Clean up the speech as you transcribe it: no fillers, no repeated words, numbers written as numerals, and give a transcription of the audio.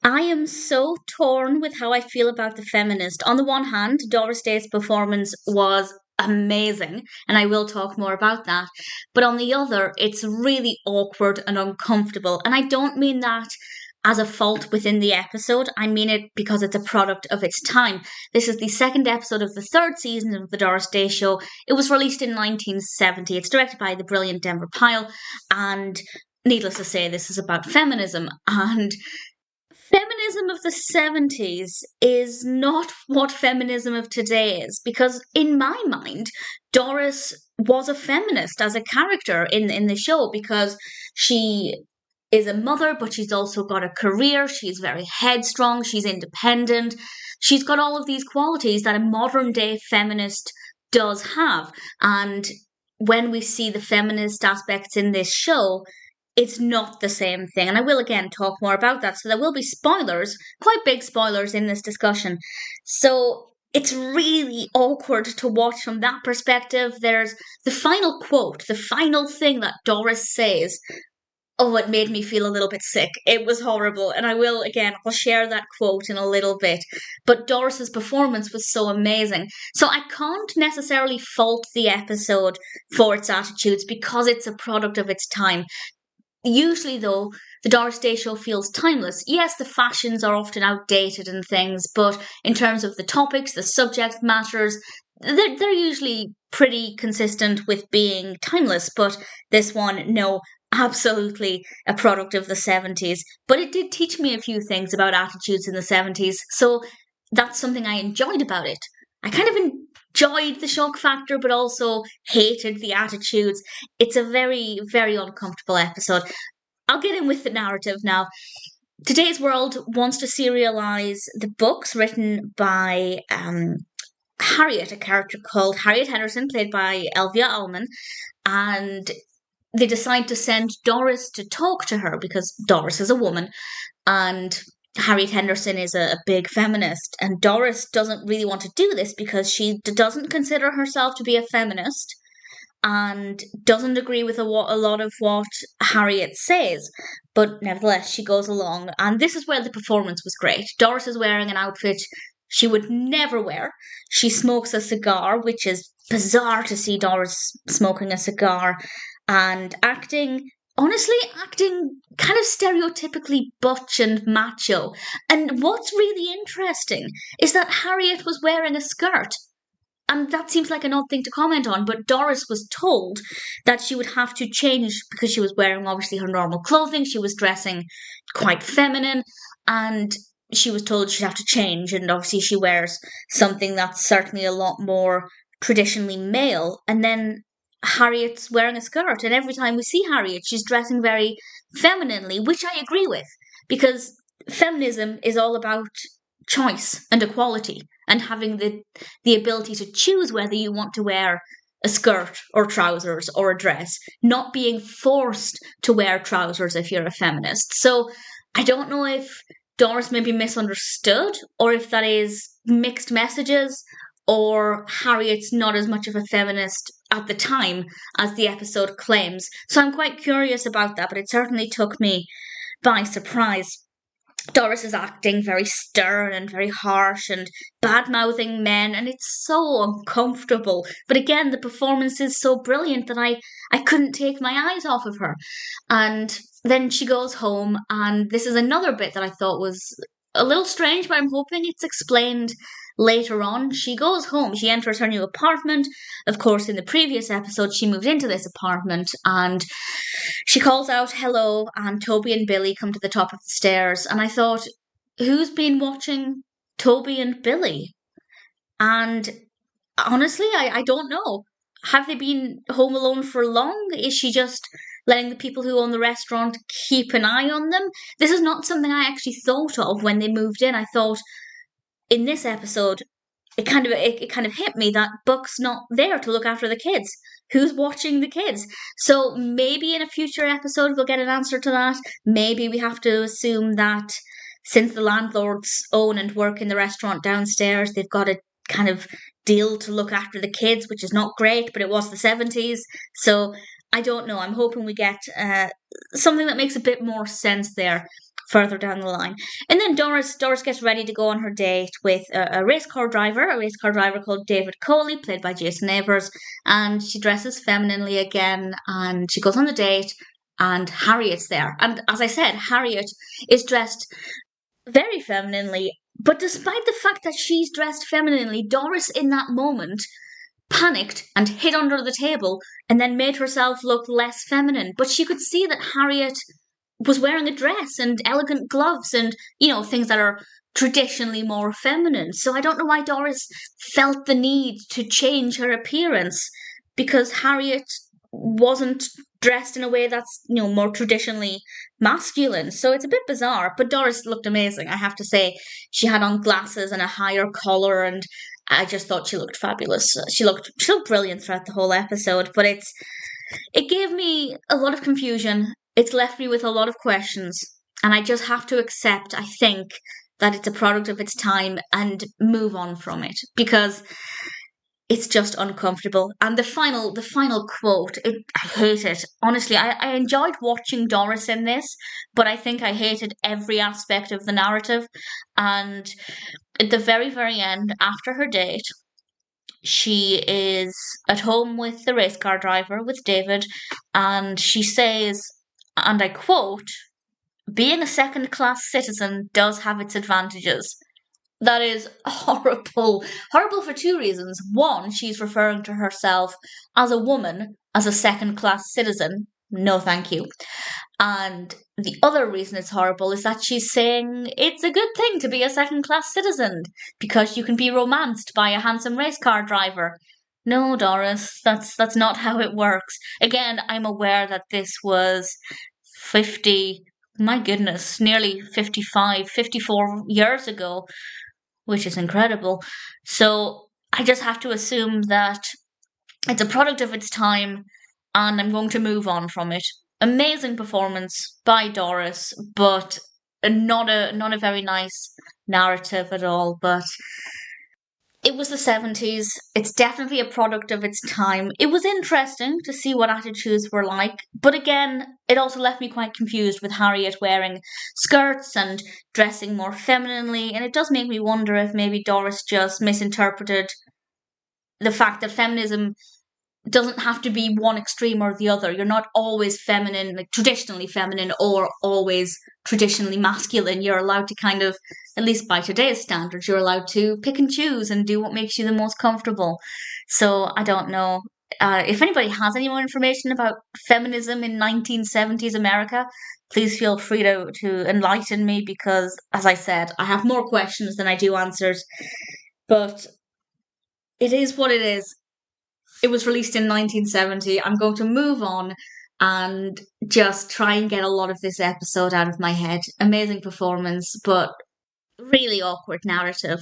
I am so torn with how I feel about The Feminist. On the one hand, Doris Day's performance was amazing, and I will talk more about that. But on the other, it's really awkward and uncomfortable. And I don't mean that as a fault within the episode. I mean it because it's a product of its time. This is the second episode of the third season of the Doris Day Show. It was released in 1970. It's directed by the brilliant Denver Pyle, and needless to say, this is about feminism. And feminism of the 70s is not what feminism of today is, because in my mind, Doris was a feminist as a character in the show, because she is a mother, but she's also got a career. She's very headstrong. She's independent. She's got all of these qualities that a modern day feminist does have. And when we see the feminist aspects in this show, it's not the same thing. And I will again talk more about that. So there will be spoilers, quite big spoilers in this discussion. So it's really awkward to watch from that perspective. There's the final quote, the final thing that Doris says. Oh, it made me feel a little bit sick. It was horrible. And I'll share that quote in a little bit. But Doris's performance was so amazing. So I can't necessarily fault the episode for its attitudes because it's a product of its time. Usually, though, the Doris Day Show feels timeless. Yes, the fashions are often outdated and things, but in terms of the topics, the subject matters, they're usually pretty consistent with being timeless. But this one, no, absolutely a product of the 70s. But it did teach me a few things about attitudes in the 70s, so that's something I enjoyed about it. I kind of enjoyed the shock factor, but also hated the attitudes. It's a very, very uncomfortable episode. I'll get in with the narrative now. Today's World wants to serialize the books written by Harriet, a character called Harriet Henderson, played by Elvia Allman, and they decide to send Doris to talk to her because Doris is a woman, and Harriet Henderson is a big feminist, and Doris doesn't really want to do this because she doesn't consider herself to be a feminist and doesn't agree with a lot of what Harriet says. But nevertheless, she goes along, and this is where the performance was great. Doris is wearing an outfit she would never wear. She smokes a cigar, which is bizarre to see Doris smoking a cigar, and acting kind of stereotypically butch and macho. And what's really interesting is that Harriet was wearing a skirt. And that seems like an odd thing to comment on, but Doris was told that she would have to change because she was wearing obviously her normal clothing. She was dressing quite feminine, and she was told she'd have to change. And obviously she wears something that's certainly a lot more traditionally male. And then Harriet's wearing a skirt, and every time we see Harriet, she's dressing very femininely, which I agree with, because feminism is all about choice and equality and having the ability to choose whether you want to wear a skirt or trousers or a dress, not being forced to wear trousers if you're a feminist. So I don't know if Doris maybe misunderstood, or if that is mixed messages, or Harriet's not as much of a feminist at the time as the episode claims. So I'm quite curious about that, but it certainly took me by surprise. Doris is acting very stern and very harsh and bad-mouthing men, and it's so uncomfortable. But again, the performance is so brilliant that I couldn't take my eyes off of her. And then she goes home, and this is another bit that I thought was a little strange, but I'm hoping it's explained later on. She goes home, she enters her new apartment. Of course, in the previous episode, she moved into this apartment, and she calls out hello, and Toby and Billy come to the top of the stairs. And I thought, who's been watching Toby and Billy? And honestly, I don't know. Have they been home alone for long? Is she just letting the people who own the restaurant keep an eye on them? This is not something I actually thought of when they moved in. I thought in this episode, it kind of hit me that Buck's not there to look after the kids. Who's watching the kids? So maybe in a future episode we'll get an answer to that. Maybe we have to assume that since the landlords own and work in the restaurant downstairs, they've got a kind of deal to look after the kids, which is not great, but it was the 70s. So I don't know. I'm hoping we get something that makes a bit more sense there. further down the line. And then Doris gets ready to go on her date with a race car driver called David Coley, played by Jason Neighbours, and she dresses femininely again, and she goes on the date, and Harriet's there. And as I said, Harriet is dressed very femininely, but despite the fact that she's dressed femininely, Doris in that moment panicked and hid under the table and then made herself look less feminine. But she could see that Harriet was wearing a dress and elegant gloves and, things that are traditionally more feminine. So I don't know why Doris felt the need to change her appearance, because Harriet wasn't dressed in a way that's, more traditionally masculine. So it's a bit bizarre, but Doris looked amazing, I have to say. She had on glasses and a higher collar, and I just thought she looked fabulous. She looked brilliant throughout the whole episode, but it gave me a lot of confusion. It's left me with a lot of questions, and I just have to accept, I think, that it's a product of its time and move on from it, because it's just uncomfortable. And the final quote, I hate it. Honestly, I enjoyed watching Doris in this, but I think I hated every aspect of the narrative. And at the very, very end, after her date, she is at home with the race car driver, with David, and she says, and I quote, "Being a second-class citizen does have its advantages." That is horrible. Horrible for two reasons. One, she's referring to herself as a woman, as a second-class citizen. No, thank you. And the other reason it's horrible is that she's saying it's a good thing to be a second-class citizen because you can be romanced by a handsome race car driver. No, Doris, that's not how it works. Again, I'm aware that this was 50, my goodness, nearly 55, 54 years ago, which is incredible. So I just have to assume that it's a product of its time, and I'm going to move on from it. Amazing performance by Doris, but not a very nice narrative at all. But it was the 70s. It's definitely a product of its time. It was interesting to see what attitudes were like. But again, it also left me quite confused with Harriet wearing skirts and dressing more femininely. And it does make me wonder if maybe Doris just misinterpreted the fact that feminism doesn't have to be one extreme or the other. You're not always feminine, like traditionally feminine, or always traditionally masculine. You're allowed to kind of, at least by today's standards, you're allowed to pick and choose and do what makes you the most comfortable. So I don't know. If anybody has any more information about feminism in 1970s America, please feel free to enlighten me, because, as I said, I have more questions than I do answers. But it is what it is. It was released in 1970. I'm going to move on and just try and get a lot of this episode out of my head. Amazing performance, but really awkward narrative.